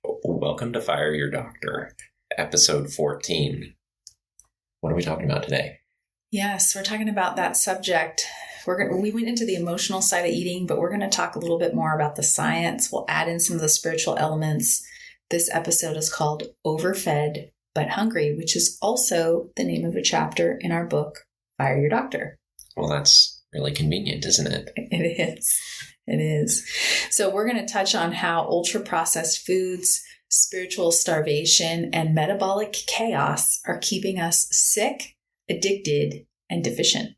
Welcome to Fire Your Doctor, episode 14. What are we talking about today? Yes, we're talking about that subject. We went into the emotional side of eating, but we're going to talk a little bit more about the science. We'll add in some of the spiritual elements. This episode is called Overfed but Hungry, which is also the name of a chapter in our book, Fire Your Doctor. Well, that's really convenient, isn't it? It is. It is. So we're going to touch on how ultra-processed foods, spiritual starvation, and metabolic chaos are keeping us sick, addicted, and deficient.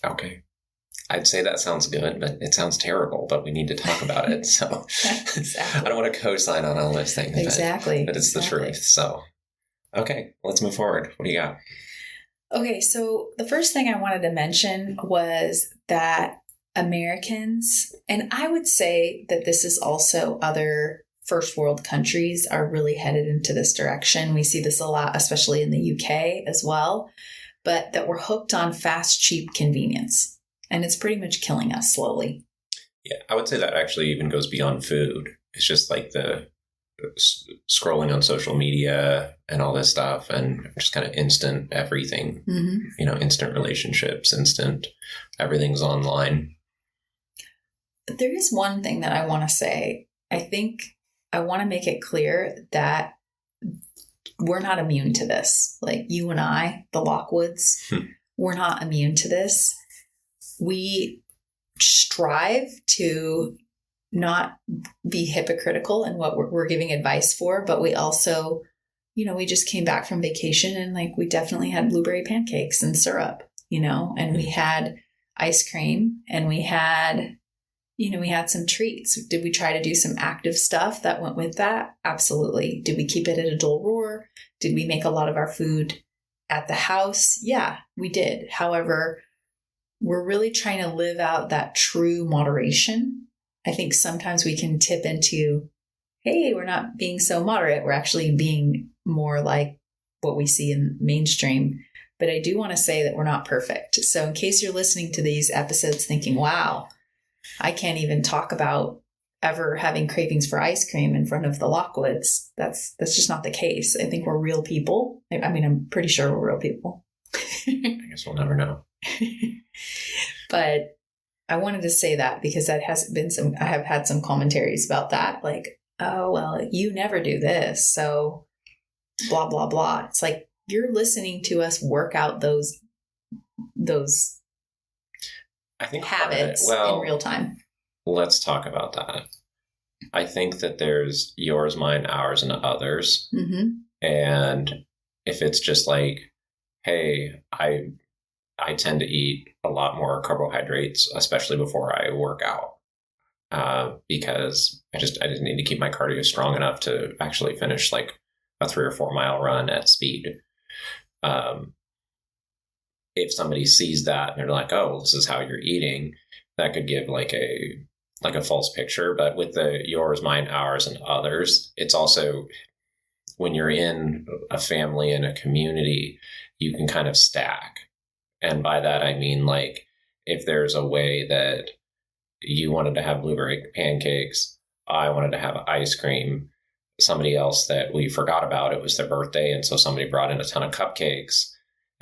Okay. I'd say that sounds good, but it sounds terrible, but we need to talk about it. So Exactly. I don't want to co-sign on all those things. Exactly. But it's the truth. So, okay, let's move forward. What do you got? Okay, so the first thing I wanted to mention was that Americans, and I would say that this is also other first world countries, are really headed into this direction. We see this a lot, especially in the UK as well, but that we're hooked on fast, cheap convenience. And it's pretty much killing us slowly. Yeah, I would say that actually even goes beyond food. It's just like the scrolling on social media and all this stuff and just kind of instant everything, instant relationships, instant everything's online. There is one thing that I want to say. I think I want to make it clear that we're not immune to this. Like you and I, the Lockwoods, we're not immune to this. We strive to not be hypocritical in what we're giving advice for, but we also, we just came back from vacation and we definitely had blueberry pancakes and syrup, and we had ice cream and we had some treats. Did we try to do some active stuff that went with that? Absolutely. Did we keep it at a dull roar? Did we make a lot of our food at the house? Yeah, we did. However, we're really trying to live out that true moderation. I think sometimes we can tip into, hey, we're not being so moderate. We're actually being more like what we see in mainstream. But I do want to say that we're not perfect. So in case you're listening to these episodes thinking, wow, I can't even talk about ever having cravings for ice cream in front of the Lockwoods. That's just not the case. I think we're real people. I mean, I'm pretty sure we're real people. I guess we'll never know. But I wanted to say that because I have had some commentaries about that. Like, oh, well, you never do this. So blah, blah, blah. It's like, you're listening to us work out those I think habits in real time. Let's talk about that. I think that there's yours, mine, ours, and others. Mm-hmm. And if it's just like, hey, I tend to eat a lot more carbohydrates, especially before I work out, because I just need to keep my cardio strong enough to actually finish like a 3 or 4 mile run at speed. If somebody sees that and they're like, oh, this is how you're eating, that could give like a false picture. But with the yours, mine, ours, and others, it's also when you're in a family and a community, you can kind of stack. And by that, I mean, like, if there's a way that you wanted to have blueberry pancakes, I wanted to have ice cream, somebody else that we forgot about, it was their birthday. And so somebody brought in a ton of cupcakes.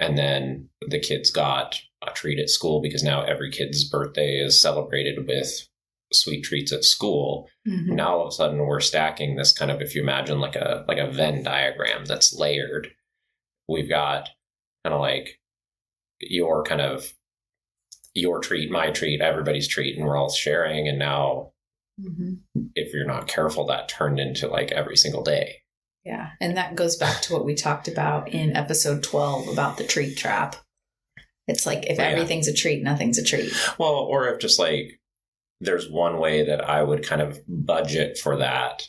And then the kids got a treat at school because now every kid's birthday is celebrated with sweet treats at school. Mm-hmm. Now all of a sudden we're stacking this kind of, if you imagine like a Venn diagram that's layered, we've got kind of like your treat, my treat, everybody's treat, and we're all sharing. And now if you're not careful, that turned into like every single day. Yeah. And that goes back to what we talked about in episode 12 about the treat trap. It's like if everything's a treat, nothing's a treat. Well, or if just like there's one way that I would kind of budget for that,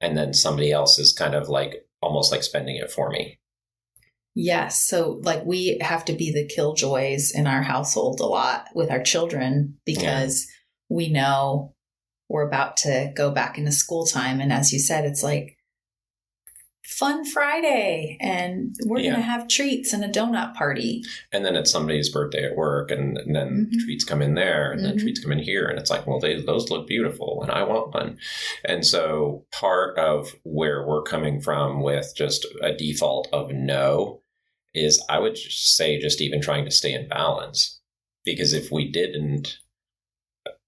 and then somebody else is kind of like almost like spending it for me. Yes. So like we have to be the killjoys in our household a lot with our children because we know we're about to go back into school time. And as you said, it's like fun Friday and we're going to have treats and a donut party. And then it's somebody's birthday at work and then treats come in there and then treats come in here. And it's like, well, those look beautiful and I want one. And so part of where we're coming from with just a default of no is, I would just say, just even trying to stay in balance. Because if we didn't,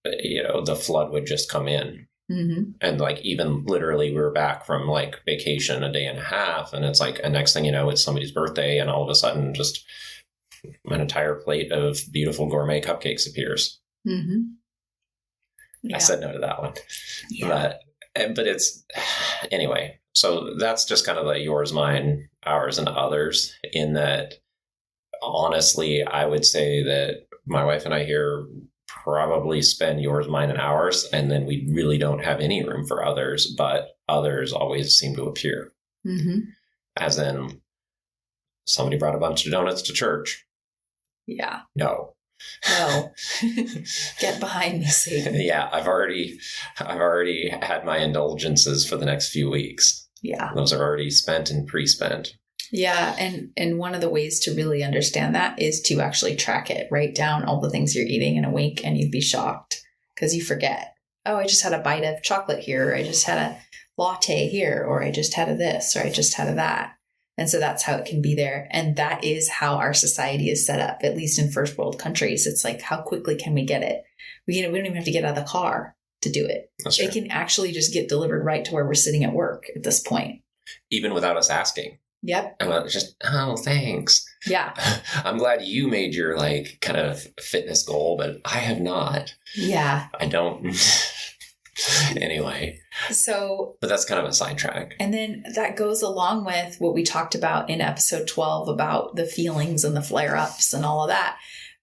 the flood would just come in. Mm-hmm. And like, even literally we were back from like vacation a day and a half, and it's like, and next thing you know, it's somebody's birthday, and all of a sudden just an entire plate of beautiful gourmet cupcakes appears. Mm-hmm. Yeah. I said no to that one. Yeah. But it's, anyway, so that's just kind of the yours, mine, ours, and others, in that, honestly, I would say that my wife and I here probably spend yours, mine, and ours, and then we really don't have any room for others, but others always seem to appear. Mm-hmm. As in, somebody brought a bunch of donuts to church. Yeah. No. Get behind me, Satan. Yeah, I've already had my indulgences for the next few weeks. Yeah. Those are already spent and pre-spent. Yeah. And one of the ways to really understand that is to actually track it. Write down all the things you're eating in a week, and you'd be shocked because you forget. Oh, I just had a bite of chocolate here. Or I just had a latte here. Or I just had a this. Or I just had a that. And so that's how it can be there. And that is how our society is set up, at least in first world countries. It's like, how quickly can we get it? We don't even have to get out of the car to do it. That's true. It can actually just get delivered right to where we're sitting at work at this point. Even without us asking. Yep. And just, oh, thanks. Yeah. I'm glad you made your like kind of fitness goal, but I have not. Yeah. I don't. Anyway. So. But that's kind of a sidetrack. And then that goes along with what we talked about in episode 12 about the feelings and the flare-ups and all of that,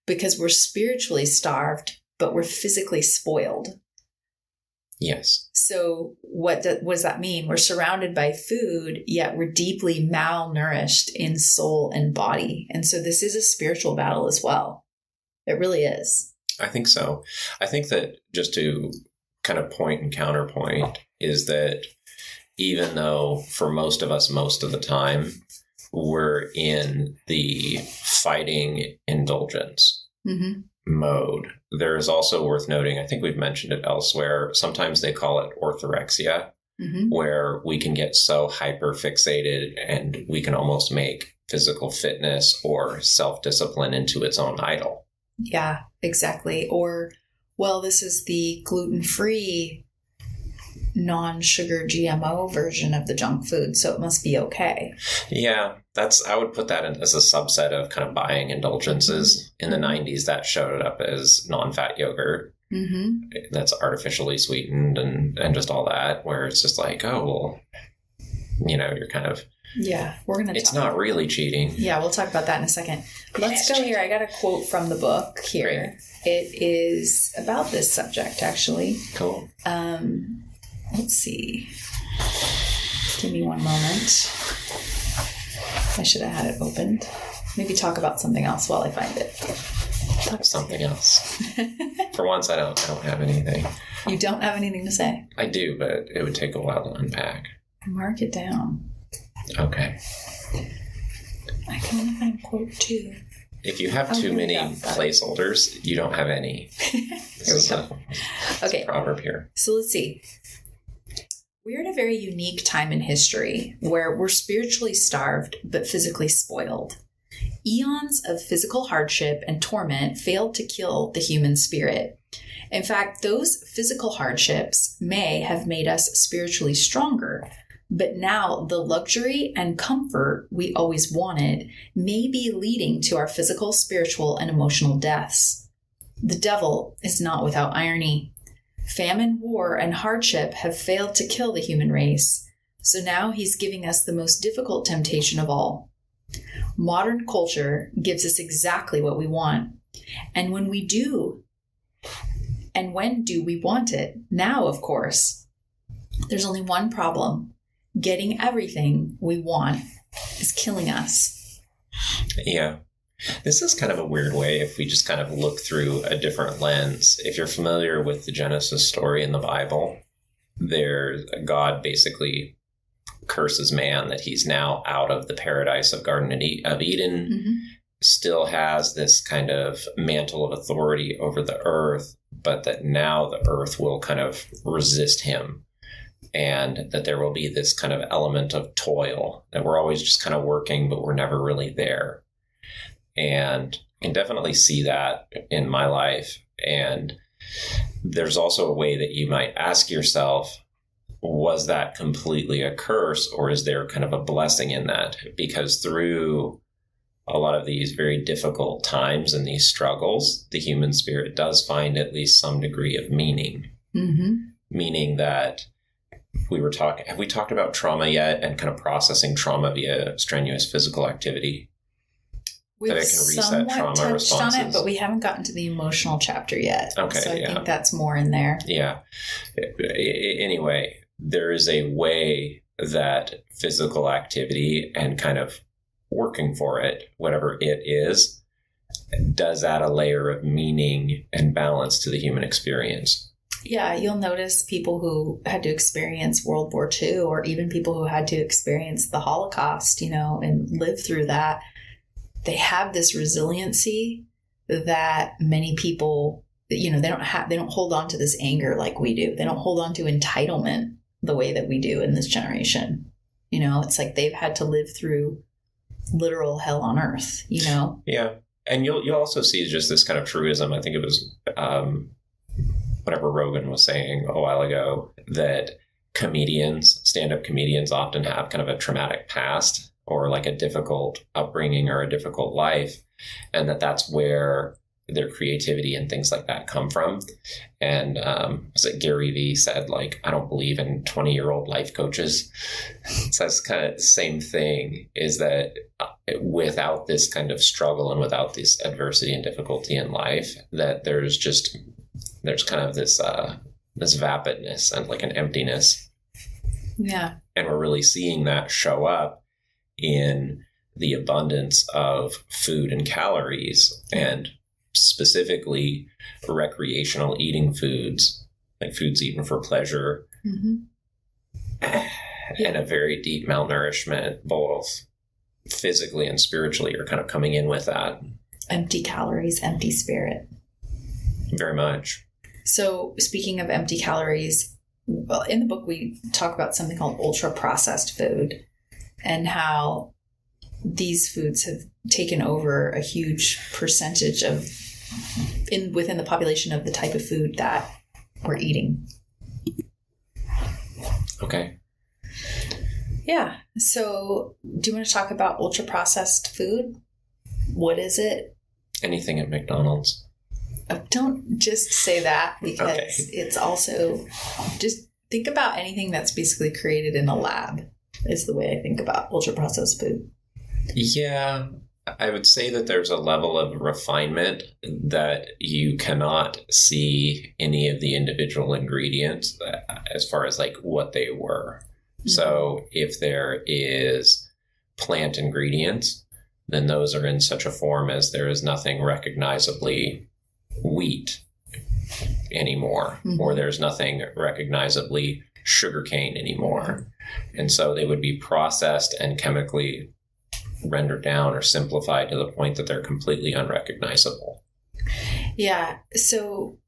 because we're spiritually starved, but we're physically spoiled. Yes. So what does that mean? We're surrounded by food, yet we're deeply malnourished in soul and body. And so this is a spiritual battle as well. It really is. I think so. I think that, just to kind of point and counterpoint, is that even though for most of us, most of the time, we're in the fighting indulgence mode, there is also worth noting, I think we've mentioned it elsewhere, sometimes they call it orthorexia, where we can get so hyper fixated and we can almost make physical fitness or self-discipline into its own idol. Yeah, exactly. Or, well, this is the gluten-free, non-sugar GMO version of the junk food, so it must be okay. Yeah, I would put that in as a subset of kind of buying indulgences. In the 90s, that showed up as non-fat yogurt that's artificially sweetened and just all that, where it's just like, oh, well, you're kind of... Yeah, we're going to It's not really cheating. Yeah, we'll talk about that in a second. Let's go here. I got a quote from the book here. Great. It is about this subject, actually. Cool. Let's see. Give me one moment. I should have had it opened. Maybe talk about something else while I find it. Something else. For once, I don't have anything. You don't have anything to say? I do, but it would take a while to unpack. Mark it down. Okay. I can only find quote 2. If you have too many placeholders, you don't have any. Here we go. Okay. A proverb here. So let's see. We're in a very unique time in history where we're spiritually starved but physically spoiled. Eons of physical hardship and torment failed to kill the human spirit. In fact, those physical hardships may have made us spiritually stronger, but now the luxury and comfort we always wanted may be leading to our physical, spiritual, and emotional deaths. The devil is not without irony. Famine, war, and hardship have failed to kill the human race, so now he's giving us the most difficult temptation of all. Modern culture gives us exactly what we want. And when do we want it? Now, of course. There's only one problem. Getting everything we want is killing us. Yeah. This is kind of a weird way if we just kind of look through a different lens. If you're familiar with the Genesis story in the Bible, God basically curses man, that he's now out of the paradise of Garden of Eden, Mm-hmm. still has this kind of mantle of authority over the earth, but that now the earth will kind of resist him, and that there will be this kind of element of toil, that we're always just kind of working, but we're never really there. And I can definitely see that in my life. And there's also a way that you might ask yourself, was that completely a curse, or is there kind of a blessing in that? Because through a lot of these very difficult times and these struggles, the human spirit does find at least some degree of meaning. Mm-hmm. Meaning that have we talked about trauma yet, and kind of processing trauma via strenuous physical activity? We've That it can reset somewhat trauma touched responses. on it, but we haven't gotten to the emotional chapter yet. Okay, so I yeah. think that's more in there. Yeah. Anyway, there is a way that physical activity and kind of working for it, whatever it is, does add a layer of meaning and balance to the human experience. Yeah, you'll notice people who had to experience World War II, or even people who had to experience the Holocaust, and live through that. They have this resiliency that many people, they don't hold on to this anger like we do. They don't hold on to entitlement the way that we do in this generation. It's like they've had to live through literal hell on earth, Yeah. And you'll also see just this kind of truism. I think it was whatever Rogan was saying a while ago, that stand-up comedians often have kind of a traumatic past, or like a difficult upbringing or a difficult life, and that's where their creativity and things like that come from. And was it Gary Vee said, like, I don't believe in 20-year-old life coaches. So that's kind of the same thing, is that without this kind of struggle and without this adversity and difficulty in life, that there's kind of this vapidness and like an emptiness. Yeah. And we're really seeing that show up in the abundance of food and calories, and specifically recreational eating foods, like foods eaten for pleasure, Mm-hmm. and a very deep malnourishment, both physically and spiritually, are kind of coming in with that. Empty calories, empty spirit. Very much. So speaking of empty calories, well, in the book, we talk about something called ultra processed food, and how these foods have taken over a huge percentage within the population of the type of food that we're eating. Okay. Yeah. So do you want to talk about ultra processed food? What is it? Anything at McDonald's. Don't just say that, because Okay. It's also, just think about anything that's basically created in a lab, is the way I think about ultra processed food. Yeah, I would say that there's a level of refinement that you cannot see any of the individual ingredients as far as like what they were. Mm-hmm. So if there is plant ingredients, then those are in such a form as there is nothing recognizably wheat anymore, mm-hmm. or there's nothing recognizably sugarcane anymore. And so they would be processed and chemically rendered down or simplified to the point that they're completely unrecognizable. Yeah. So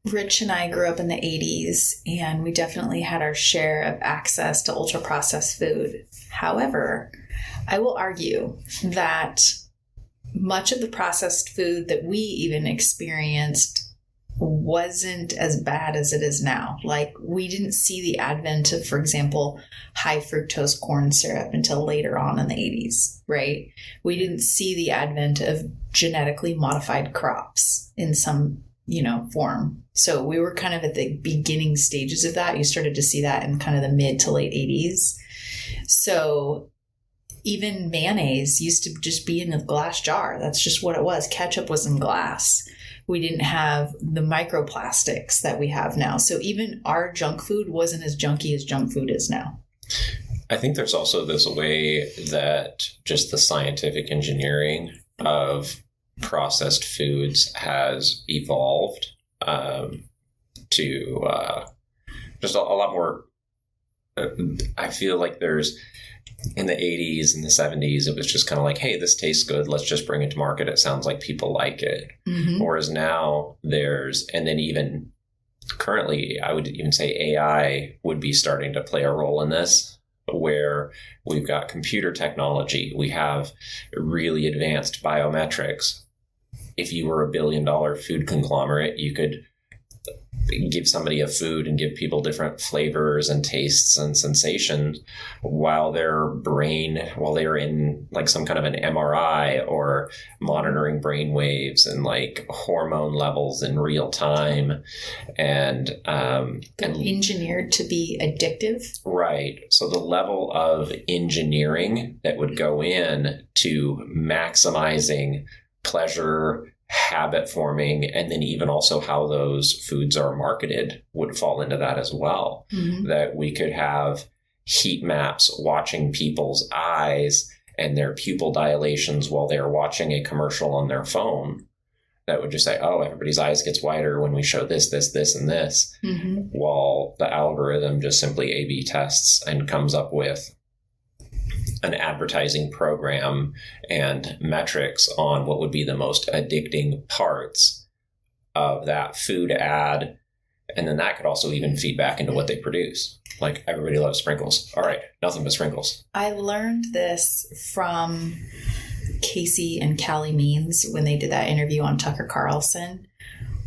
Rich and I grew up in the 80s, and we definitely had our share of access to ultra processed food. However, I will argue that much of the processed food that we even experienced wasn't as bad as it is now. Like, we didn't see the advent of, for example, high fructose corn syrup until later on in the 80s, right? We didn't see the advent of genetically modified crops in some, form. So we were kind of at the beginning stages of that. You started to see that in kind of the mid to late 80s. So even mayonnaise used to just be in a glass jar. That's just what it was. Ketchup was in glass. We didn't have the microplastics that we have now. So even our junk food wasn't as junky as junk food is now. I think there's also this way that just the scientific engineering of processed foods has evolved to just a lot more I feel like there's, in the 80s and the 70s, it was just kind of like, hey, this tastes good. Let's just bring it to market. It sounds like people like it. Mm-hmm. Whereas now and then even currently, I would even say AI would be starting to play a role in this, where we've got computer technology. We have really advanced biometrics. If you were $1 billion food conglomerate, you could give somebody a food and give people different flavors and tastes and sensations while they're in like some kind of an MRI or monitoring brain waves and like hormone levels in real time and engineered to be addictive. Right. So the level of engineering that would go in to maximizing pleasure, habit forming, and then even also how those foods are marketed would fall into that as well. Mm-hmm. That we could have heat maps watching people's eyes and their pupil dilations while they're watching a commercial on their phone that would just say, oh, everybody's eyes gets wider when we show this, and this, mm-hmm. while the algorithm just simply A/B tests and comes up with an advertising program and metrics on what would be the most addicting parts of that food ad. And then that could also even feed back into what they produce. Like, everybody loves sprinkles. All right, nothing but sprinkles. I learned this from Casey and Callie Means when they did that interview on Tucker Carlson,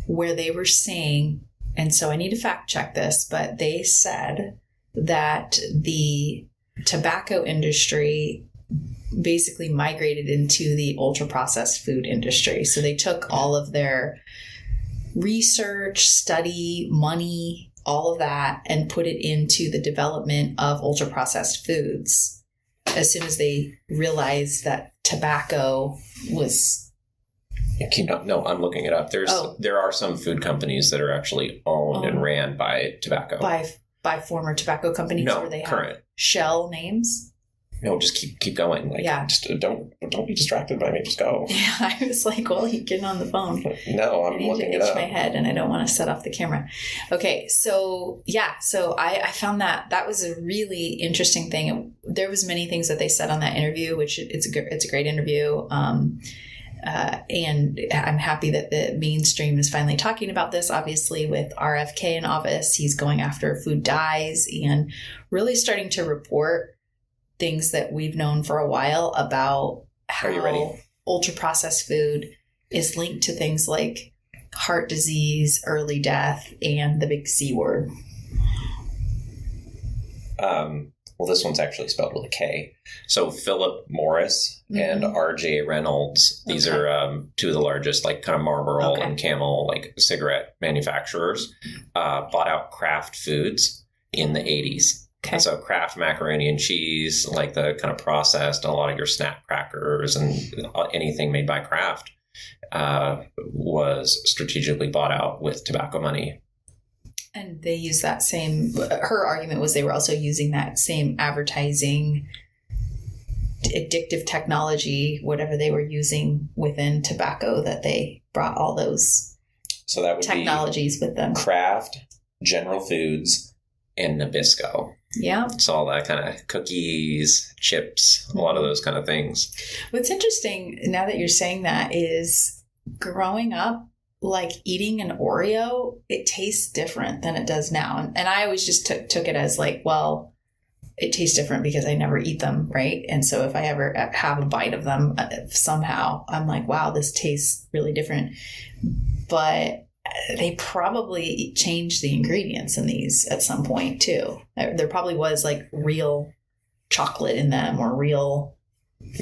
where they were saying, and so I need to fact check this, but they said that the tobacco industry basically migrated into the ultra processed food industry. So they took all of their research, study, money, all of that, and put it into the development of ultra processed foods as soon as they realized that tobacco was... No, I'm looking it up. There are some food companies that are actually owned and ran by tobacco. By former tobacco companies? No, where they current. Have shell names? No, just keep going. Like, yeah. Just don't be distracted by me. Just go. Yeah, I was like, well, you're getting on the phone. No, I'm looking it up. I need to itch my head, and I don't want to set off the camera. Okay, so yeah, so I found that was a really interesting thing. There was many things that they said on that interview, which it's a great interview. And I'm happy that the mainstream is finally talking about this. Obviously, with RFK in office, he's going after food dyes and really starting to report things that we've known for a while about how ultra processed food is linked to things like heart disease, early death, and the big C word. Well, this one's actually spelled with a K. So Philip Morris and R.J. Reynolds, these are two of the largest, like, kind of Marlboro and Camel, like, cigarette manufacturers, bought out Kraft Foods in the 80s. Okay. And so Kraft macaroni and cheese, like the kind of processed, a lot of your snap crackers and anything made by Kraft, was strategically bought out with tobacco money. And they use that same, her argument was they were also using that same advertising, addictive technology, whatever they were using within tobacco, that they brought all those technologies with them. Kraft, General Foods, and Nabisco. Yeah. It's all that kind of cookies, chips, a lot of those kind of things. What's interesting now that you're saying that is growing up, like eating an Oreo, it tastes different than it does now. And I always just took it as like, well, it tastes different because I never eat them, right? And so if I ever have a bite of them, somehow I'm like, wow, this tastes really different. But they probably changed the ingredients in these at some point too. There probably was like real chocolate in them or real...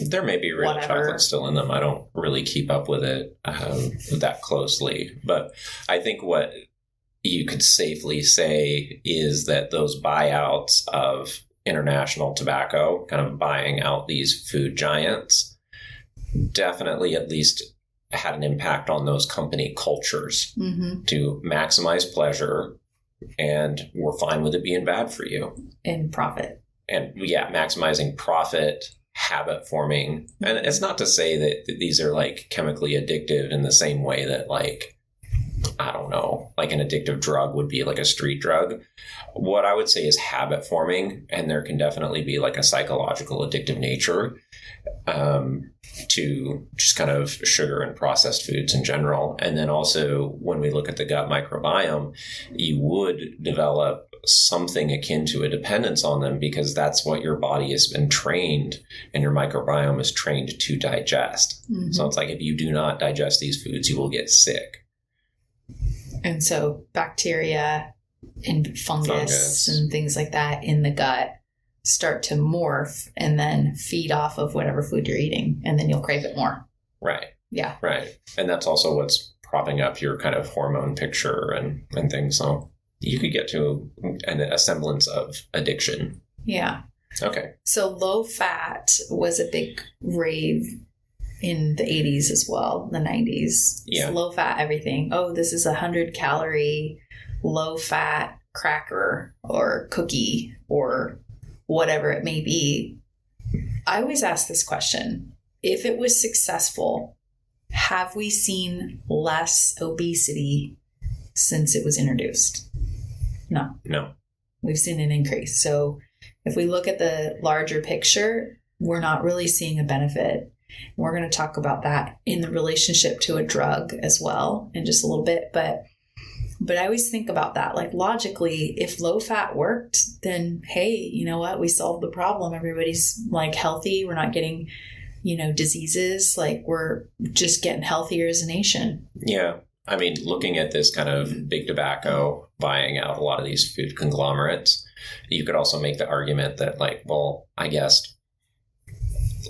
There may be real chocolate still in them. I don't really keep up with it that closely. But I think what you could safely say is that those buyouts of international tobacco, kind of buying out these food giants, definitely at least had an impact on those company cultures to maximize pleasure, and we're fine with it being bad for you. And profit. And yeah, maximizing profit, habit forming. And it's not to say that these are like chemically addictive in the same way that like I don't know, like an addictive drug would be like a street drug. What I would say is habit forming, and there can definitely be like a psychological addictive nature to just kind of sugar and processed foods in general. And then also when we look at the gut microbiome, you would develop something akin to a dependence on them because that's what your body has been trained and your microbiome is trained to digest. Mm-hmm. So it's like if you do not digest these foods, you will get sick. And so bacteria and fungus and things like that in the gut start to morph and then feed off of whatever food you're eating, and then you'll crave it more. Right. Yeah. Right. And that's also what's propping up your kind of hormone picture and things. So you could get to a semblance of addiction. Yeah. Okay. So low fat was a big rave in the 80s as well, the 90s. Yeah. Low fat everything. Oh, this is 100 calorie, low fat cracker or cookie or whatever it may be. I always ask this question. If it was successful, have we seen less obesity since it was introduced? No. No. We've seen an increase. So if we look at the larger picture, we're not really seeing a benefit. We're going to talk about that in the relationship to a drug as well in just a little bit. But I always think about that. Like logically, if low fat worked, then hey, you know what? We solved the problem. Everybody's like healthy. We're not getting, diseases. Like we're just getting healthier as a nation. Yeah. I mean, looking at this kind of big tobacco buying out a lot of these food conglomerates, you could also make the argument that like, well, I guess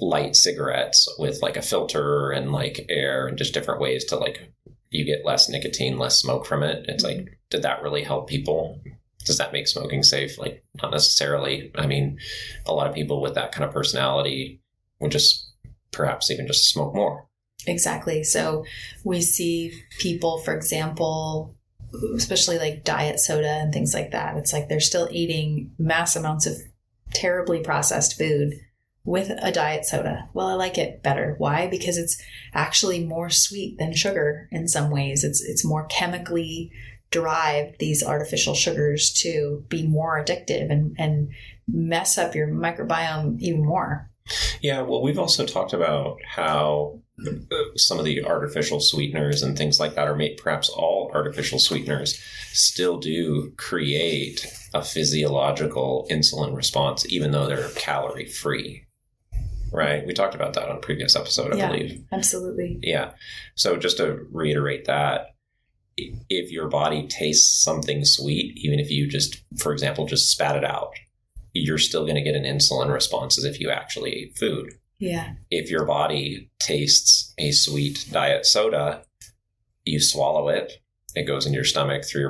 light cigarettes with like a filter and like air and just different ways to like, you get less nicotine, less smoke from it. It's like, did that really help people? Does that make smoking safe? Like, not necessarily. I mean, a lot of people with that kind of personality would just perhaps even just smoke more. Exactly. So we see people, for example, especially like diet soda and things like that. It's like they're still eating mass amounts of terribly processed food with a diet soda. Well, I like it better. Why? Because it's actually more sweet than sugar in some ways. It's more chemically derived, these artificial sugars, to be more addictive and mess up your microbiome even more. Yeah, well, we've also talked about how some of the artificial sweeteners and things like that, or maybe perhaps all artificial sweeteners, still do create a physiological insulin response, even though they're calorie free. Right? We talked about that on a previous episode, I believe. Absolutely. Yeah. So just to reiterate that, if your body tastes something sweet, even if you just, for example, just spat it out, you're still going to get an insulin response as if you actually ate food. Yeah. If your body tastes a sweet diet soda, you swallow it, it goes in your stomach through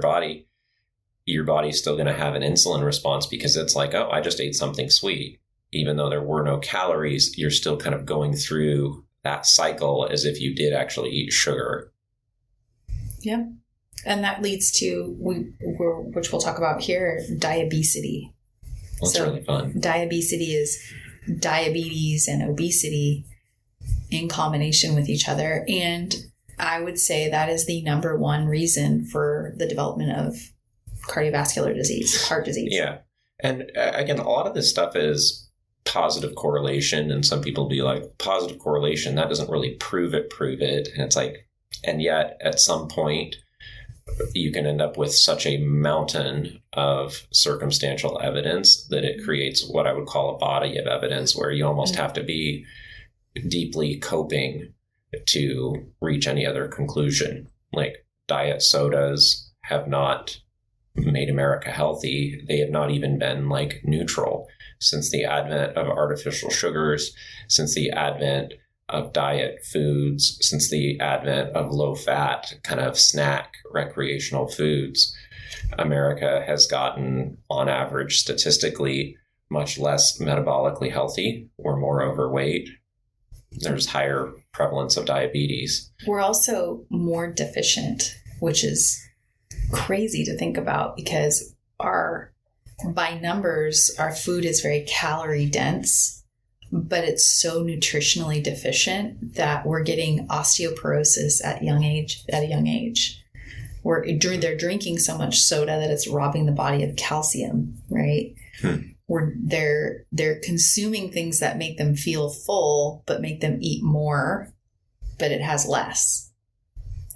your body's still going to have an insulin response because it's like, oh, I just ate something sweet. Even though there were no calories, you're still kind of going through that cycle as if you did actually eat sugar. Yeah. And that leads to, which we'll talk about here, diabesity. That's really fun. Diabesity is diabetes and obesity in combination with each other. And I would say that is the number one reason for the development of cardiovascular disease, heart disease. Yeah. And again, a lot of this stuff is positive correlation. And some people be like, positive correlation, that doesn't really prove it. And it's like, and yet at some point, you can end up with such a mountain of circumstantial evidence that it creates what I would call a body of evidence, where you almost have to be deeply coping to reach any other conclusion. Like diet sodas have not made America healthy. They have not even been like neutral since the advent of artificial sugars, since the advent of diet foods, since the advent of low fat kind of snack recreational foods. America has gotten, on average, statistically, much less metabolically healthy. We're more overweight. There's higher prevalence of diabetes. We're also more deficient, which is crazy to think about because by numbers, our food is very calorie dense, but it's so nutritionally deficient that we're getting osteoporosis at a young age. or they're drinking so much soda that it's robbing the body of calcium, right? Or they're consuming things that make them feel full, but make them eat more, but it has less,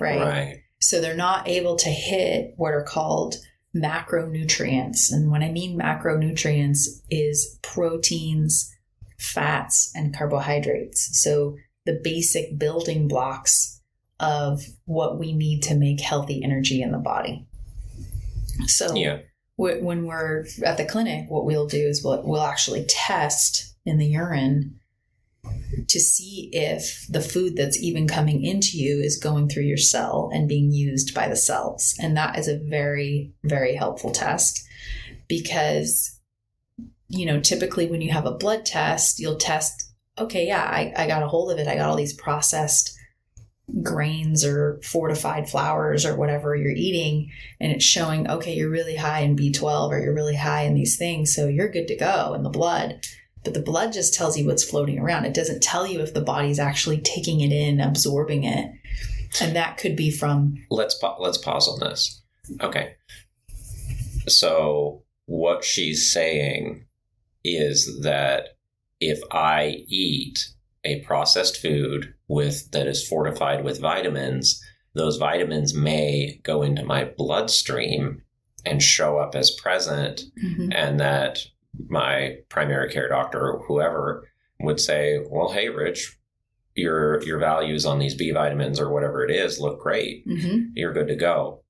right? So they're not able to hit what are called macronutrients. And what I mean macronutrients is proteins, fats, and carbohydrates. So the basic building blocks of what we need to make healthy energy in the body. So when we're at the clinic, what we'll do is we'll actually test in the urine to see if the food that's even coming into you is going through your cell and being used by the cells. And that is a very, very helpful test because, typically when you have a blood test, you'll test, okay, yeah, I got a hold of it. I got all these processed grains or fortified flours or whatever you're eating, and it's showing, okay, you're really high in B12 or you're really high in these things, so you're good to go in the blood. But the blood just tells you what's floating around. It doesn't tell you if the body's actually taking it in, absorbing it. And that could be from... Let's pause on this. Okay. So what she's saying is that if I eat a processed food that is fortified with vitamins, those vitamins may go into my bloodstream and show up as present, and that my primary care doctor or whoever would say, well, hey, Rich, your values on these B vitamins or whatever it is look great. You're good to go.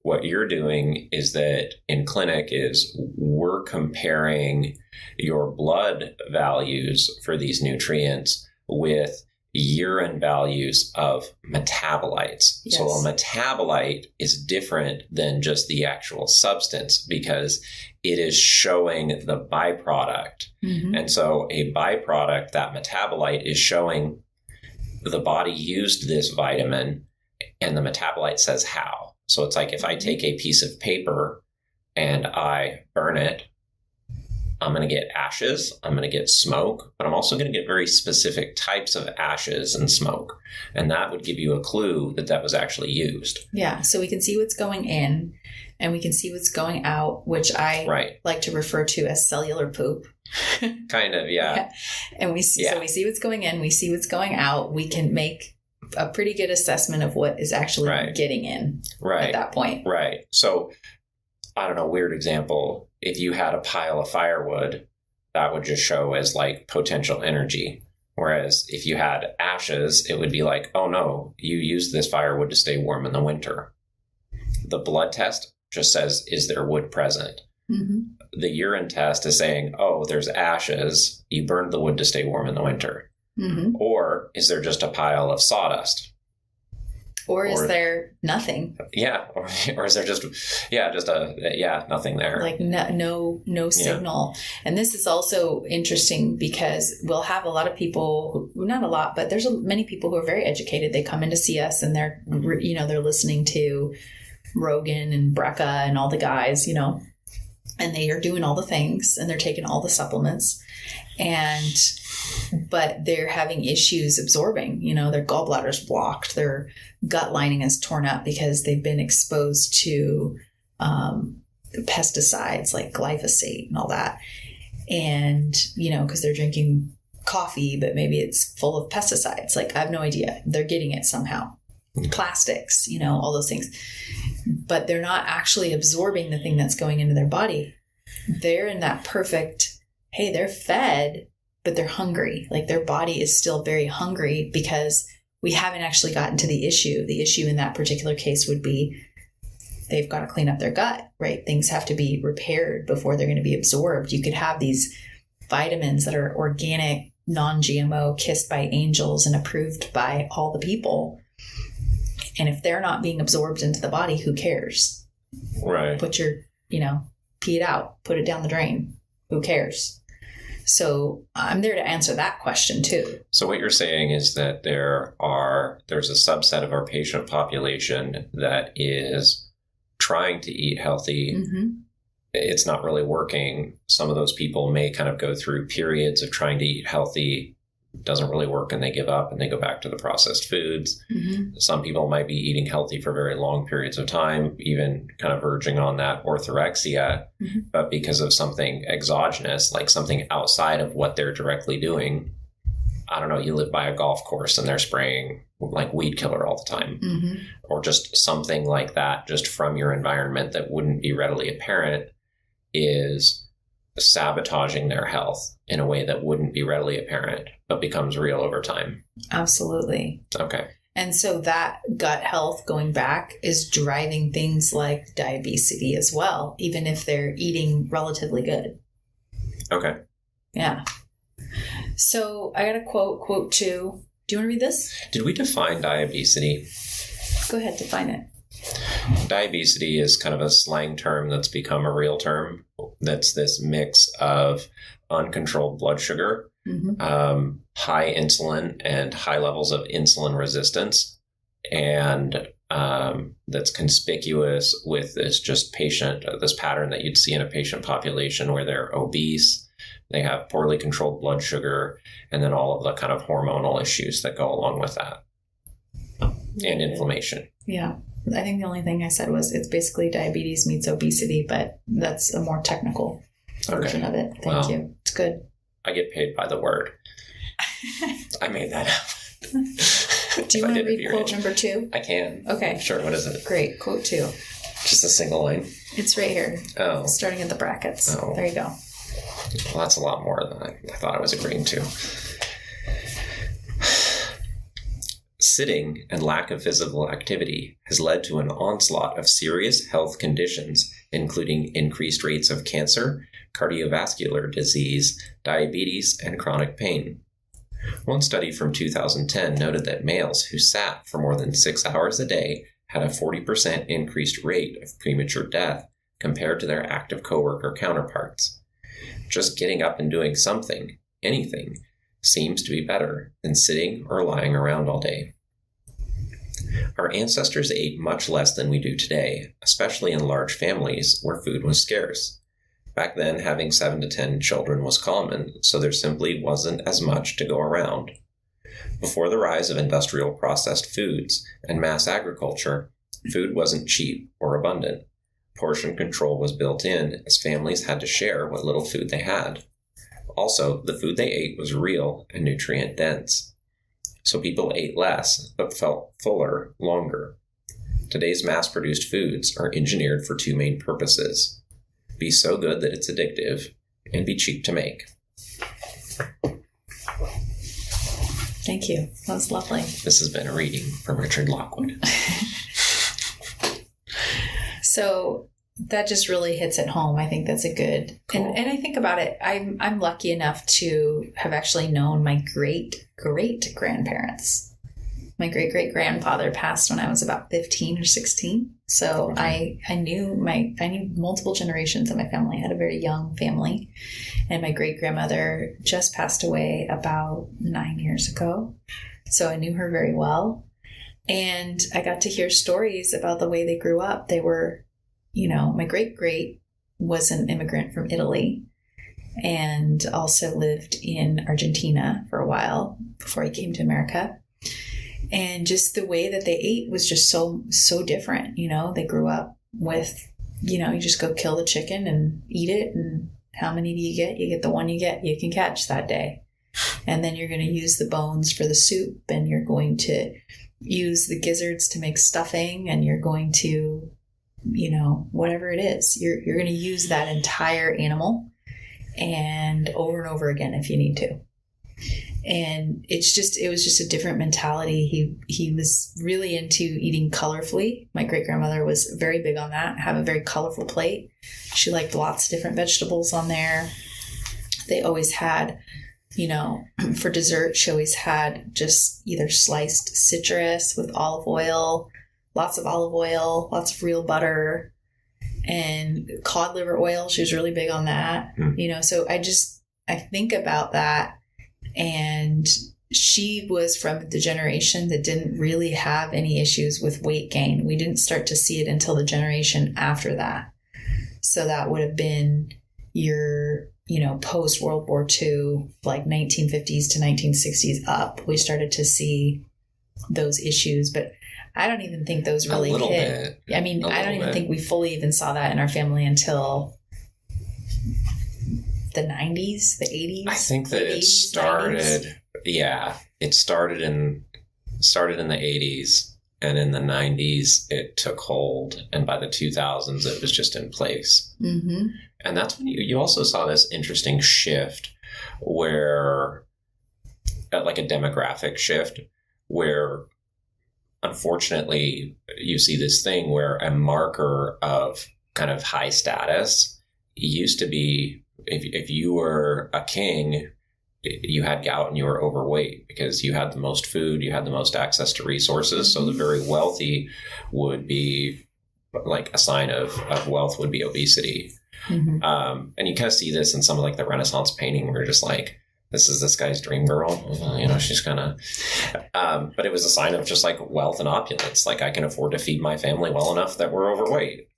What you're doing is that in clinic is we're comparing your blood values for these nutrients with urine values of metabolites. Yes. So a metabolite is different than just the actual substance because it is showing the byproduct. And so a byproduct, that metabolite, is showing the body used this vitamin and the metabolite says how. So it's like if I take a piece of paper and I burn it, I'm going to get ashes, I'm going to get smoke, but I'm also going to get very specific types of ashes and smoke. And that would give you a clue that was actually used. Yeah. So we can see what's going in and we can see what's going out, which I like to refer to as cellular poop. Kind of, yeah. And we see, so we see what's going in, we see what's going out. We can make a pretty good assessment of what is actually getting in at that point. Right. So I don't know, weird example. If you had a pile of firewood, that would just show as like potential energy. Whereas if you had ashes, it would be like, oh no, you used this firewood to stay warm in the winter. The blood test just says, is there wood present? The urine test is saying, oh, there's ashes. You burned the wood to stay warm in the winter. Or is there just a pile of sawdust? Or is there nothing? Yeah. Or is there just nothing there. Like no signal. Yeah. And this is also interesting because we'll have a lot of people, not a lot, but there's many people who are very educated. They come in to see us and they're listening to Rogan and Brecca and all the guys, and they are doing all the things and they're taking all the supplements but they're having issues absorbing, their gallbladder's blocked, their gut lining is torn up because they've been exposed to pesticides like glyphosate and all that. And, because they're drinking coffee, but maybe it's full of pesticides. Like, I have no idea. They're getting it somehow. Plastics, all those things. But they're not actually absorbing the thing that's going into their body. They're in that perfect, hey, they're fed, but they're hungry. Like their body is still very hungry because we haven't actually gotten to the issue. The issue in that particular case would be they've got to clean up their gut, right? Things have to be repaired before they're going to be absorbed. You could have these vitamins that are organic, non-GMO, kissed by angels and approved by all the people. And if they're not being absorbed into the body, who cares? Right. Put your, pee it out, put it down the drain. Who cares? So I'm there to answer that question too. So what you're saying is that there's a subset of our patient population that is trying to eat healthy. It's not really working. Some of those people may kind of go through periods of trying to eat healthy, doesn't really work and they give up and they go back to the processed foods. Mm-hmm. Some people might be eating healthy for very long periods of time, even kind of verging on that orthorexia, Mm-hmm. but because of something exogenous, like something outside of what they're directly doing. I don't know, you live by a golf course and they're spraying like weed killer all the time, Mm-hmm. or just something like that, just from your environment that wouldn't be readily apparent, is sabotaging their health in a way that wouldn't be readily apparent, but becomes real over time. Absolutely. Okay. And so that gut health going back is driving things like diabetes as well, even if they're eating relatively good. Okay. Yeah. So I got a quote 2. Do you want to read this? Did we define diabesity? Go ahead, define it. Diabesity is kind of a slang term that's become a real term. That's this mix of uncontrolled blood sugar, Mm-hmm. high insulin and high levels of insulin resistance. And that's conspicuous with this pattern that you'd see in a patient population where they're obese, they have poorly controlled blood sugar, and then all of the kind of hormonal issues that go along with that, and inflammation. Yeah. I think the only thing I said was it's basically diabetes meets obesity, but that's a more technical version of it. Thank you. It's good. I get paid by the word. I made that up. Do you want to read quote number 2? I can. Okay. Sure. What is it? Great. Quote 2. Just a single line? It's right here. Oh. Starting at the brackets. Oh. There you go. Well, that's a lot more than I thought I was agreeing to. Sitting and lack of physical activity has led to an onslaught of serious health conditions, including increased rates of cancer, cardiovascular disease, diabetes, and chronic pain. One study from 2010 noted that males who sat for more than 6 hours a day had a 40% increased rate of premature death compared to their active coworker counterparts. Just getting up and doing something, anything, seems to be better than sitting or lying around all day. Our ancestors ate much less than we do today, especially in large families where food was scarce. Back then, having 7 to 10 children was common, so there simply wasn't as much to go around. Before the rise of industrial processed foods and mass agriculture, food wasn't cheap or abundant. Portion control was built in, as families had to share what little food they had. Also, the food they ate was real and nutrient dense. So people ate less, but felt fuller longer. Today's mass-produced foods are engineered for 2 main purposes: be so good that it's addictive, and be cheap to make. Thank you. That was lovely. This has been a reading from Richard Lockwood. So that just really hits it home. I think that's a good, Cool. and I think about it. I'm lucky enough to have actually known my great grandparents. My great grandfather passed when I was about 15 or 16. So I knew multiple generations of my family. I had a very young family, and my great grandmother just passed away about 9 years ago. So I knew her very well. And I got to hear stories about the way they grew up. They were, my great was an immigrant from Italy and also lived in Argentina for a while before he came to America. And just the way that they ate was just so different. They grew up with, you just go kill the chicken and eat it. And how many do you get? You get the one you can catch that day. And then you're going to use the bones for the soup, and you're going to use the gizzards to make stuffing, and you're going to, whatever it is, you're going to use that entire animal and over again if you need to. And it was just a different mentality. He was really into eating colorfully. My great grandmother was very big on that. Have a very colorful plate. She liked lots of different vegetables on there. They always had, for dessert, she always had just either sliced citrus with olive oil, lots of real butter, and cod liver oil. She was really big on that. So I think about that. And she was from the generation that didn't really have any issues with weight gain. We didn't start to see it until the generation after that. So that would have been your, post World War II, like 1950s to 1960s up, we started to see those issues. But I don't even think those really hit. I mean, I don't even think we fully even saw that in our family until the 90s, the 80s. I think that it started, 90s. Yeah, it started in the 80s, and in the 90s it took hold, and by the 2000s it was just in place. Mm-hmm. And that's when you also saw this interesting shift where, like a demographic shift, where unfortunately you see this thing where a marker of kind of high status used to be, if you were a king, you had gout and you were overweight because you had the most food, you had the most access to resources. Mm-hmm. So the very wealthy would be, like, a sign of wealth would be obesity. Mm-hmm. And you kind of see this in some of like the Renaissance painting where you're just like, this is this guy's dream girl. She's kind of, but it was a sign of just like wealth and opulence. Like, I can afford to feed my family well enough that we're overweight.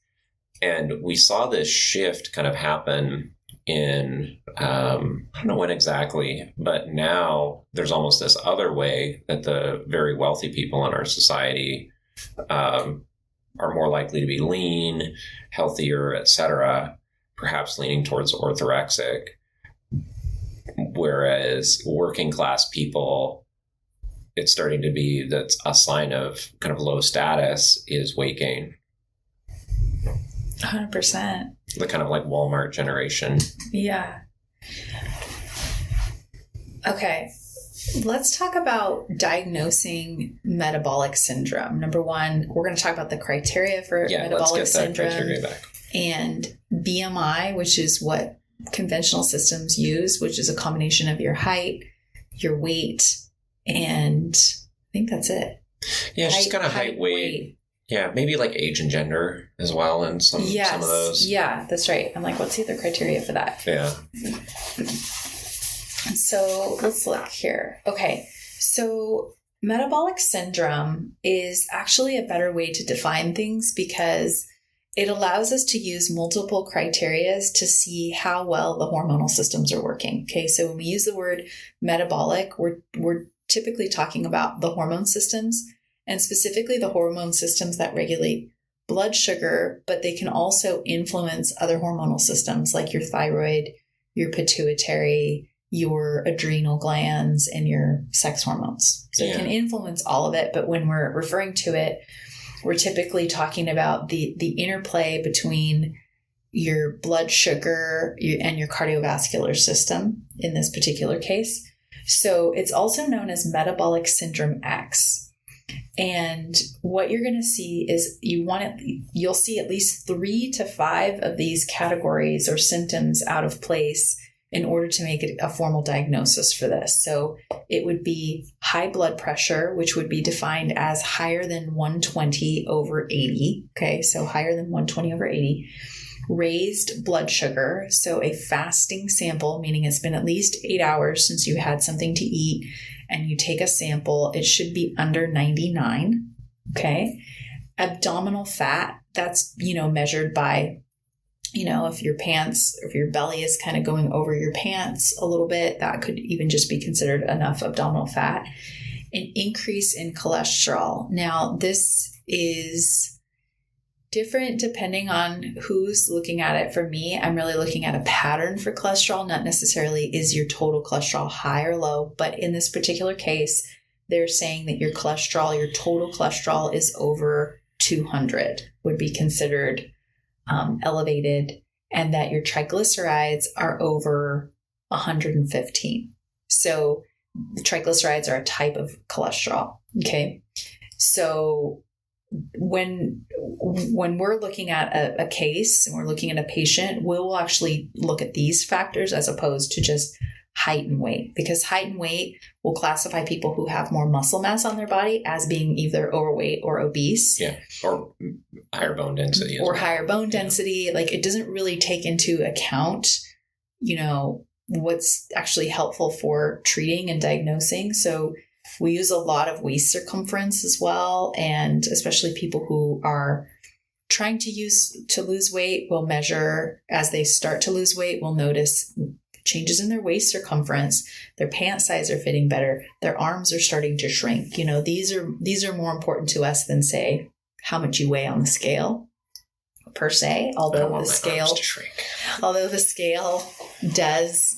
And we saw this shift kind of happen in, I don't know when exactly, but now there's almost this other way that the very wealthy people in our society are more likely to be lean, healthier, etc., perhaps leaning towards orthorexic, whereas working class people, it's starting to be that's a sign of kind of low status is weight gain. 100%. The kind of like Walmart generation. Yeah. Okay. Let's talk about diagnosing metabolic syndrome. Number one, we're going to talk about the criteria for metabolic syndrome. That criteria back. And BMI, which is what conventional systems use, which is a combination of your height, your weight, and I think that's it. Yeah, it's just kind of height, weight. Yeah, maybe like age and gender as well, and some of those. Yeah, that's right. I'm like, what's the other criteria for that? Yeah. So let's look here. Okay, so metabolic syndrome is actually a better way to define things because it allows us to use multiple criteria to see how well the hormonal systems are working. Okay, so when we use the word metabolic, we're typically talking about the hormone systems, and specifically the hormone systems that regulate blood sugar, but they can also influence other hormonal systems like your thyroid, your pituitary, your adrenal glands, and your sex hormones. So it can influence all of it, but when we're referring to it, we're typically talking about the interplay between your blood sugar and your cardiovascular system in this particular case. So it's also known as metabolic syndrome X. And what you're going to see is you'll see at least 3 to 5 of these categories or symptoms out of place in order to make it a formal diagnosis for this. So it would be high blood pressure, which would be defined as higher than 120 over 80. Okay, so higher than 120 over 80. Raised blood sugar, so a fasting sample, meaning it's been at least 8 hours since you had something to eat, and you take a sample, it should be under 99. Okay. Abdominal fat, that's, measured by, if your belly is kind of going over your pants a little bit, that could even just be considered enough abdominal fat. An increase in cholesterol. Now, this is different depending on who's looking at it. For me, I'm really looking at a pattern for cholesterol, not necessarily is your total cholesterol high or low, but in this particular case, they're saying that your total cholesterol is over 200 would be considered elevated, and that your triglycerides are over 115. So the triglycerides are a type of cholesterol. Okay. So when we're looking at a case and we're looking at a patient, we'll actually look at these factors as opposed to just height and weight, because height and weight will classify people who have more muscle mass on their body as being either overweight or obese. Yeah. Or higher bone density. Higher bone density. Like, it doesn't really take into account, what's actually helpful for treating and diagnosing. So we use a lot of waist circumference as well. And especially people who are trying to lose weight will measure as they start to lose weight, will notice changes in their waist circumference, their pant size are fitting better, their arms are starting to shrink. These are more important to us than, say, how much you weigh on the scale per se, although the scale does,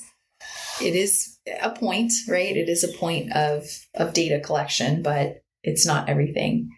it is a point, right? It is a point of data collection, but it's not everything.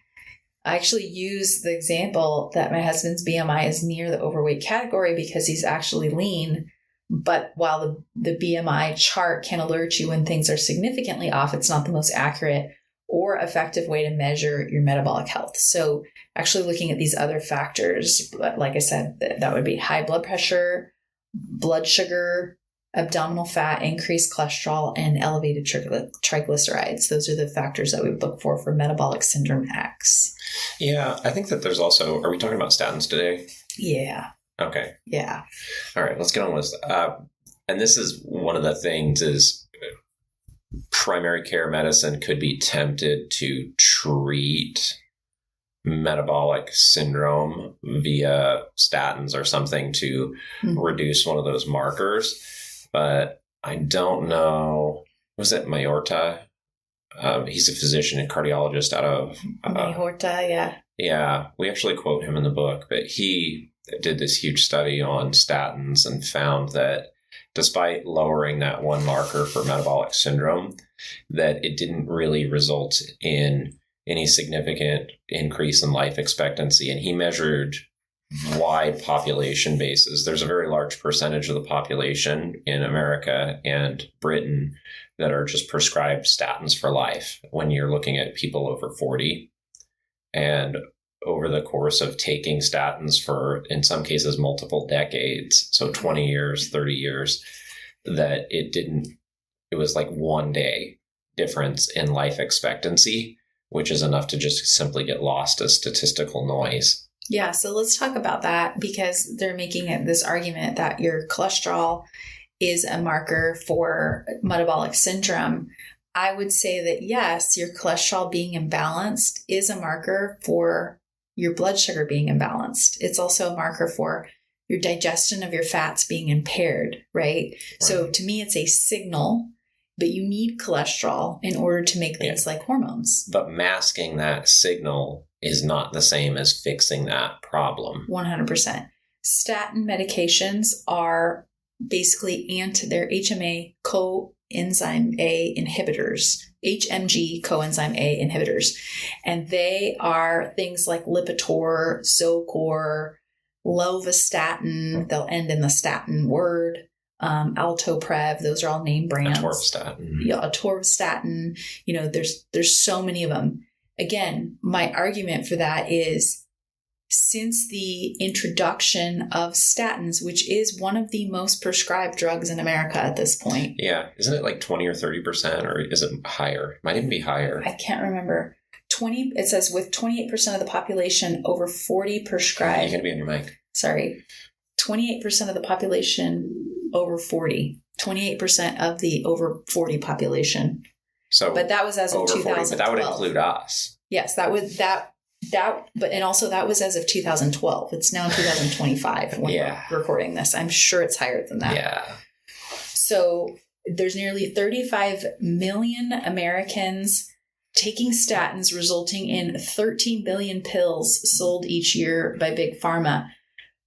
I actually use the example that my husband's BMI is near the overweight category because he's actually lean. But while the BMI chart can alert you when things are significantly off, it's not the most accurate or effective way to measure your metabolic health. So actually looking at these other factors, like I said, that would be high blood pressure, blood sugar, abdominal fat, increased cholesterol, and elevated triglycerides. Those are the factors that we would look for metabolic syndrome X. Yeah, I think that there's also, are we talking about statins today? Yeah. Okay. Yeah. All right, let's get on with and this is one of the things is primary care medicine could be tempted to treat metabolic syndrome via statins or something to reduce one of those markers. But I don't know, was it Mayorta? He's a physician and cardiologist out of... Mayorta, yeah. Yeah, we actually quote him in the book, but he did this huge study on statins and found that despite lowering that one marker for metabolic syndrome, that it didn't really result in any significant increase in life expectancy. And he measured wide population bases. There's a very large percentage of the population in America and Britain that are just prescribed statins for life when you're looking at people over 40. And over the course of taking statins for, in some cases, multiple decades, so 20 years, 30 years, that it was like 1 day difference in life expectancy, which is enough to just simply get lost as statistical noise. Yeah, so let's talk about that because they're making this argument that your cholesterol is a marker for metabolic syndrome. I would say that yes, your cholesterol being imbalanced is a marker for your blood sugar being imbalanced. It's also a marker for your digestion of your fats being impaired, right? So to me, it's a signal, but you need cholesterol in order to make things like hormones. But masking that signal is not the same as fixing that problem. 100%. Statin medications are basically they're HMA coenzyme A inhibitors, HMG coenzyme A inhibitors. And they are things like Lipitor, Zocor, Lovastatin, they'll end in the statin word, Altoprev, those are all name brands. Atorvastatin. Yeah, atorvastatin. There's so many of them. Again, my argument for that is since the introduction of statins, which is one of the most prescribed drugs in America at this point. Yeah. Isn't it like 20 or 30%, or is it higher? Might even be higher. I can't remember. It says with 28% of the population over 40 prescribed. You're going to be on your mic. Sorry. 28% of the population over 40. 28% of the over 40 population. But that was as of 2012. But that would include us. Yes, but also that was as of 2012. It's now 2025 when we're recording this. I'm sure it's higher than that. Yeah. So there's nearly 35 million Americans taking statins, resulting in 13 billion pills sold each year by Big Pharma.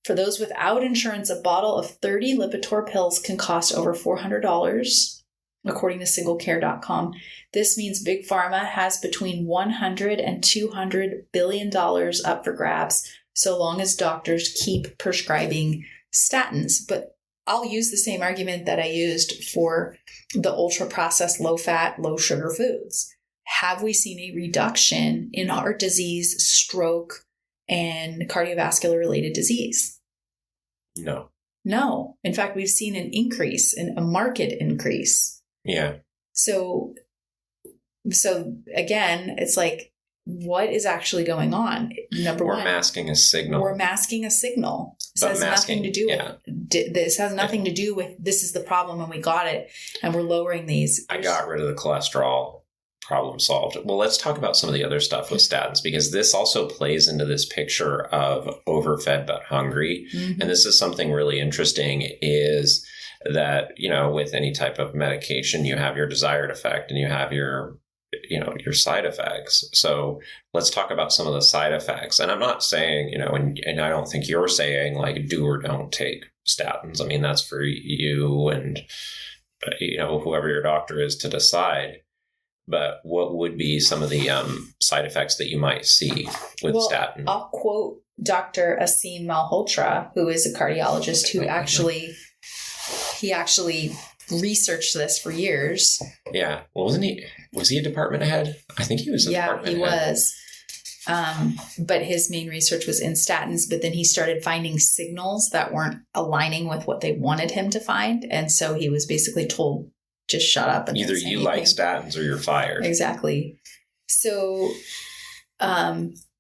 For those without insurance, a bottle of 30 Lipitor pills can cost over $400, according to singlecare.com. This means Big Pharma has between $100 and $200 billion up for grabs, so long as doctors keep prescribing statins. But I'll use the same argument that I used for the ultra-processed, low-fat, low-sugar foods. Have we seen a reduction in heart disease, stroke, and cardiovascular-related disease? No. In fact, we've seen an increase, a marked increase. Yeah. So again, it's like, what is actually going on? Number one, we're masking a signal. This has nothing to do with this is the problem and we got it and we're lowering these. I got rid of the cholesterol, problem solved. Well, let's talk about some of the other stuff with statins, because this also plays into this picture of overfed but hungry. Mm-hmm. And this is something really interesting is that, with any type of medication, you have your desired effect and you have your side effects. So let's talk about some of the side effects. And I'm not saying, and I don't think you're saying like do or don't take statins. I mean, that's for you and, whoever your doctor is to decide. But what would be some of the side effects that you might see with statin? I'll quote Dr. Aseem Malhotra, who is a cardiologist who actually researched this for years. Yeah. Well, was he a department head? I think he was a department head. Yeah, he was. But his main research was in statins, but then he started finding signals that weren't aligning with what they wanted him to find. And so he was basically told, just shut up. And either you like statins or you're fired. Exactly. So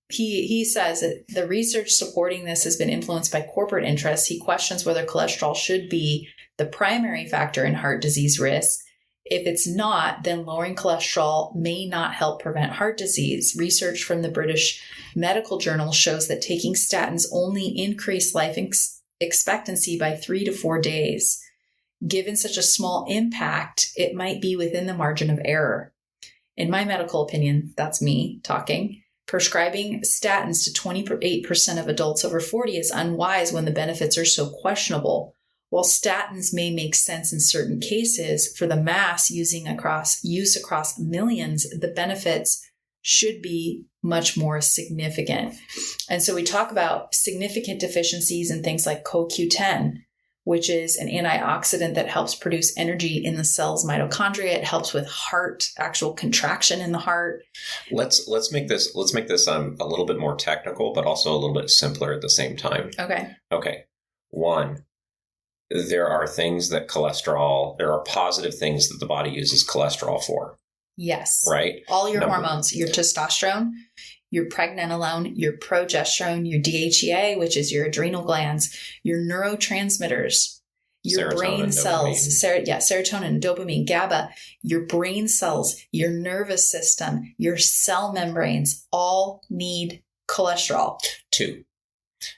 he says that the research supporting this has been influenced by corporate interests. He questions whether cholesterol should be the primary factor in heart disease risk. If it's not, then lowering cholesterol may not help prevent heart disease. Research from the British Medical Journal shows that taking statins only increase life expectancy by 3 to 4 days. Given such a small impact, it might be within the margin of error. In my medical opinion, that's me talking, prescribing statins to 28% of adults over 40 is unwise when the benefits are so questionable. While statins may make sense in certain cases, for the mass use across millions, the benefits should be much more significant. And so we talk about significant deficiencies in things like CoQ10, which is an antioxidant that helps produce energy in the cell's mitochondria. It helps with actual contraction in the heart. Let's make this a little bit more technical, but also a little bit simpler at the same time. Okay. One, there are positive things that the body uses cholesterol for. Yes. Right? All your hormones, your testosterone, your pregnenolone, your progesterone, your DHEA, which is your adrenal glands, your neurotransmitters, your brain cells, serotonin, dopamine, GABA, your brain cells, your nervous system, your cell membranes all need cholesterol. 2,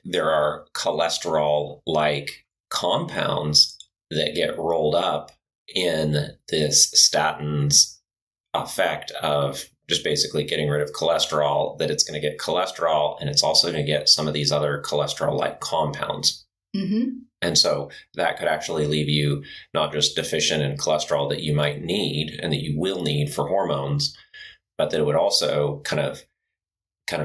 there are cholesterol-like compounds that get rolled up in this statin's effect of just basically getting rid of cholesterol, that it's going to get cholesterol and it's also going to get some of these other cholesterol-like compounds. Mm-hmm. And so that could actually leave you not just deficient in cholesterol that you might need and that you will need for hormones, but that it would also kind of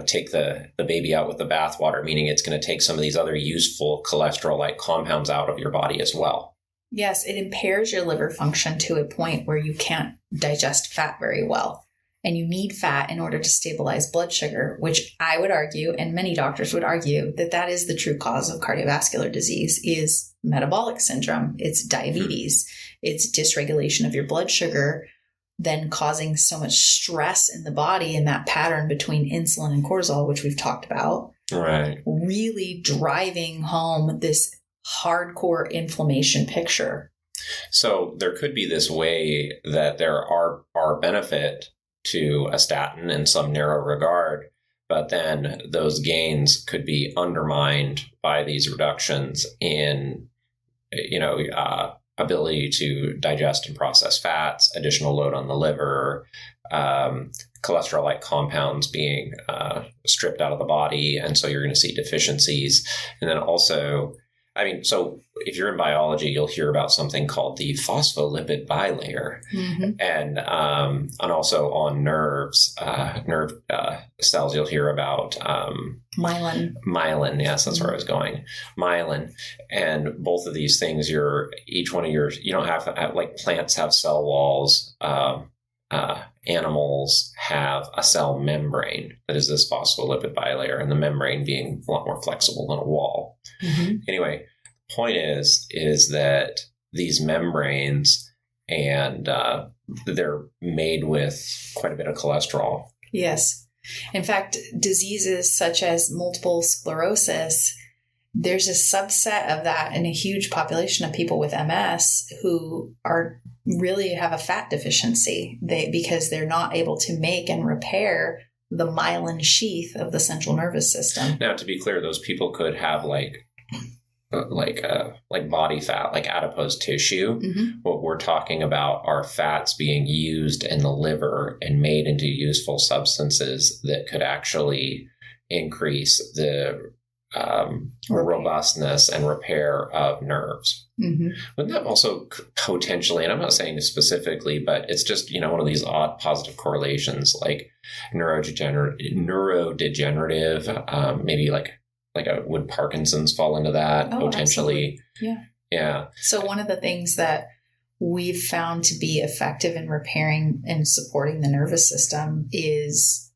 take the baby out with the bathwater, meaning it's going to take some of these other useful cholesterol-like compounds out of your body as well. Yes, it impairs your liver function to a point where you can't digest fat very well. And you need fat in order to stabilize blood sugar, which I would argue, and many doctors would argue, that is the true cause of cardiovascular disease is metabolic syndrome. It's diabetes. It's dysregulation of your blood sugar, then causing so much stress in the body and that pattern between insulin and cortisol, which we've talked about. Right. Really driving home this hardcore inflammation picture. So there could be this way that there are benefit to a statin in some narrow regard, but then those gains could be undermined by these reductions in, ability to digest and process fats, additional load on the liver, cholesterol-like compounds being stripped out of the body. And so you're going to see deficiencies. And then also, so if you're in biology, you'll hear about something called the phospholipid bilayer. Mm-hmm. And also on nerve cells, you'll hear about myelin. Myelin, yes, that's where I was going. Myelin. And both of these things, you don't have to, like plants have cell walls, animals have a cell membrane that is this phospholipid bilayer, and the membrane being a lot more flexible than a wall. Mm-hmm. Anyway, point is that these membranes and they're made with quite a bit of cholesterol. Yes. In fact, diseases such as multiple sclerosis, there's a subset of that in a huge population of people with MS who really have a fat deficiency because they're not able to make and repair the myelin sheath of the central nervous system. Now, to be clear, those people could have like body fat, like adipose tissue. Mm-hmm. What we're talking about are fats being used in the liver and made into useful substances that could actually increase the robustness and repair of nerves. Mm-hmm. Wouldn't that also potentially, and I'm not saying this specifically, but it's just, one of these odd positive correlations, like neurodegenerative, maybe would Parkinson's fall into that potentially? Absolutely. Yeah. So one of the things that we've found to be effective in repairing and supporting the nervous system is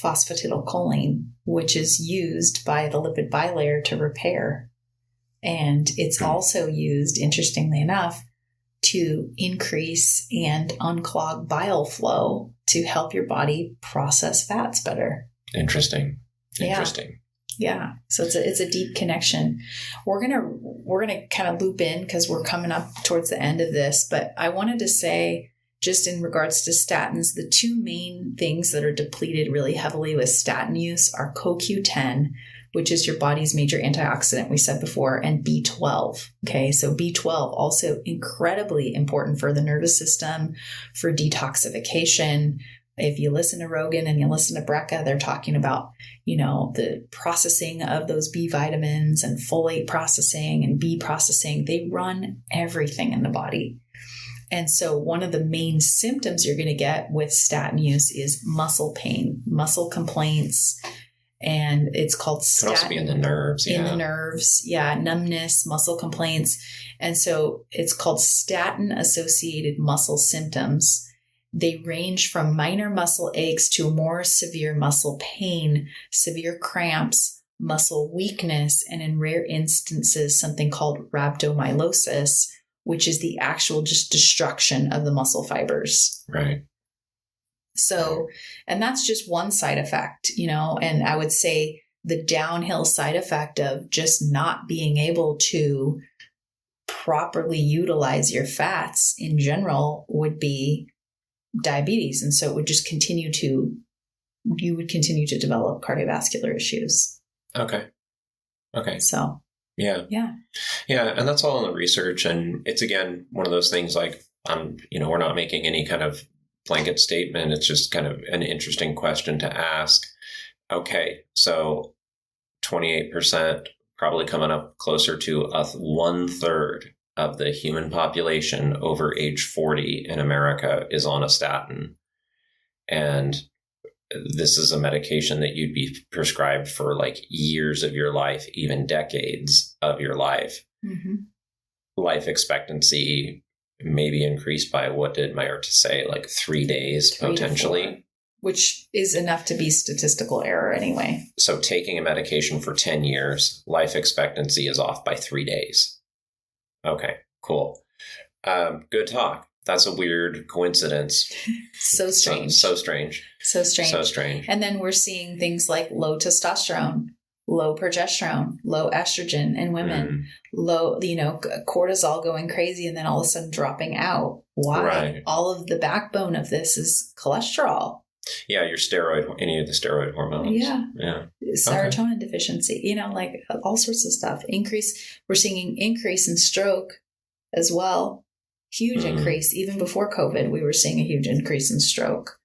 phosphatidylcholine, which is used by the lipid bilayer to repair. And it's also used, interestingly enough, to increase and unclog bile flow to help your body process fats better. Interesting. Yeah. So it's a deep connection. We're gonna kind of loop in because we're coming up towards the end of this, but I wanted to say, just in regards to statins, the two main things that are depleted really heavily with statin use are CoQ10, which is your body's major antioxidant, we said before, and B12. Okay, so B12 also incredibly important for the nervous system, for detoxification. If you listen to Rogan and you listen to Brecca, they're talking about, the processing of those B vitamins and folate processing and B processing. They run everything in the body. And so one of the main symptoms you're going to get with statin use is muscle pain, muscle complaints, and it's called statin. It could also be in the nerves. In the nerves, numbness, muscle complaints. And so it's called statin-associated muscle symptoms. They range from minor muscle aches to more severe muscle pain, severe cramps, muscle weakness, and in rare instances, something called rhabdomyolysis, which is the actual just destruction of the muscle fibers. Right. So, and that's just one side effect, and I would say the downhill side effect of just not being able to properly utilize your fats in general would be diabetes. And so it would just you would continue to develop cardiovascular issues. Okay. So. Yeah. And that's all in the research. And it's, again, one of those things like, we're not making any kind of blanket statement. It's just kind of an interesting question to ask. Okay. So 28%, probably coming up closer to 1/3 of the human population over age 40 in America is on a statin. And this is a medication that you'd be prescribed for like years of your life, even decades of your life. Mm-hmm. Life expectancy may be increased by, what did Mayurta say, like 3 days potentially? Which is enough to be statistical error anyway. So taking a medication for 10 years, life expectancy is off by 3 days. Okay, cool. Good talk. That's a weird coincidence. So strange. So strange. And then we're seeing things like low testosterone, low progesterone, low estrogen in women, low, cortisol going crazy and then all of a sudden dropping out. Why? Right. All of the backbone of this is cholesterol. Yeah, any of the steroid hormones. Yeah. Serotonin deficiency, like all sorts of stuff. We're seeing an increase in stroke as well. Huge increase. Even before COVID, we were seeing a huge increase in stroke.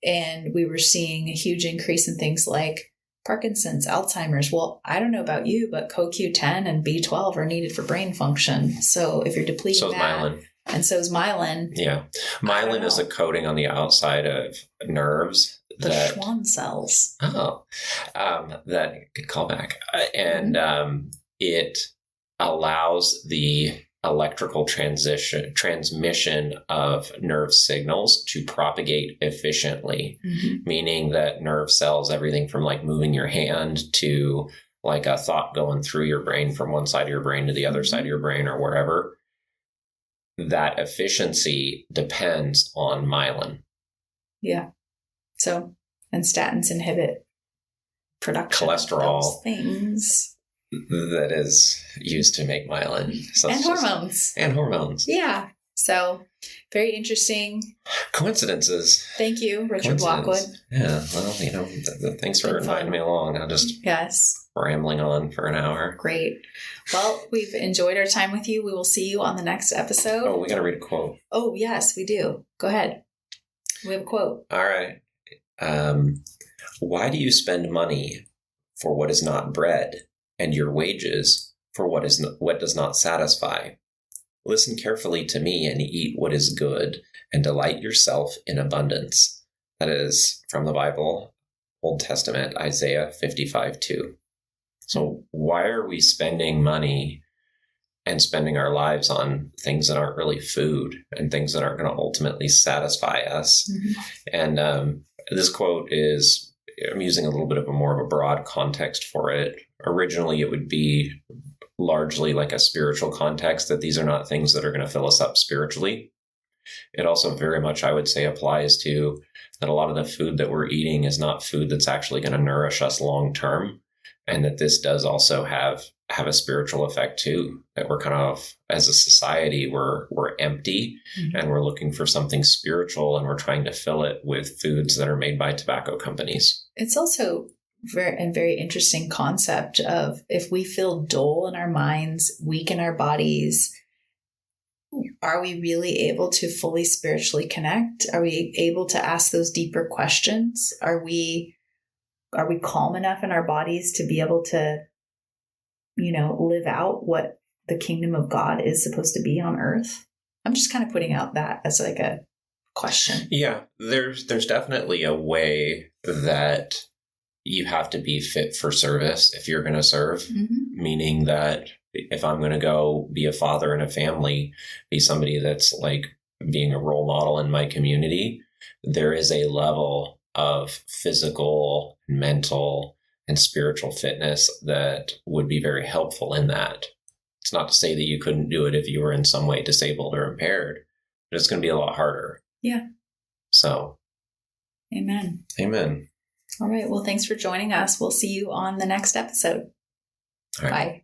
And we were seeing a huge increase in things like Parkinson's, Alzheimer's. Well, I don't know about you, but CoQ10 and B12 are needed for brain function. So if you're depleting so is myelin. And so is myelin. Yeah. Myelin is a coating on the outside of nerves. The Schwann cells. That could call back. And it allows the electrical transmission of nerve signals to propagate efficiently, meaning that nerve cells, everything from like moving your hand to like a thought going through your brain from one side of your brain to the other side of your brain or wherever, that efficiency depends on myelin. Yeah. So, and statins inhibit production cholesterol of those things. That is used to make myelin. So and hormones. And hormones. Yeah. So, very interesting. Coincidences. Thank you, Richard Lockwood. Yeah. Well, thanks for inviting me along. I'll just rambling on for an hour. Great. Well, we've enjoyed our time with you. We will see you on the next episode. Oh, we got to read a quote. Oh, yes, we do. Go ahead. We have a quote. All right. Why do you spend money for what is not bread, and your wages for what does not satisfy? Listen carefully to me and eat what is good, and delight yourself in abundance. That is from the Bible, Old Testament, Isaiah 55:2. So why are we spending money and spending our lives on things that aren't really food and things that aren't going to ultimately satisfy us? Mm-hmm. And this quote is, I'm using a little bit of more of a broad context for it. Originally, it would be largely like a spiritual context, that these are not things that are going to fill us up spiritually. It also very much, I would say, applies to that a lot of the food that we're eating is not food that's actually going to nourish us long term. And that this does also have a spiritual effect too, that we're kind of, as a society, we're empty, mm-hmm. and we're looking for something spiritual, and we're trying to fill it with foods that are made by tobacco companies. It's also very interesting concept of, if we feel dull in our minds, weak in our bodies, are we really able to fully spiritually connect? Are we able to ask those deeper questions? Are we calm enough in our bodies to be able to, live out what the kingdom of God is supposed to be on earth? I'm just kind of putting out that as like a question. Yeah, there's definitely a way that you have to be fit for service if you're going to serve, mm-hmm. meaning that if I'm going to go be a father in a family, be somebody that's like being a role model in my community, there is a level of physical, mental, and spiritual fitness that would be very helpful in that. It's not to say that you couldn't do it if you were in some way disabled or impaired, but it's going to be a lot harder. Yeah. So. Amen. Amen. All right. Well, thanks for joining us. We'll see you on the next episode. All right. Bye.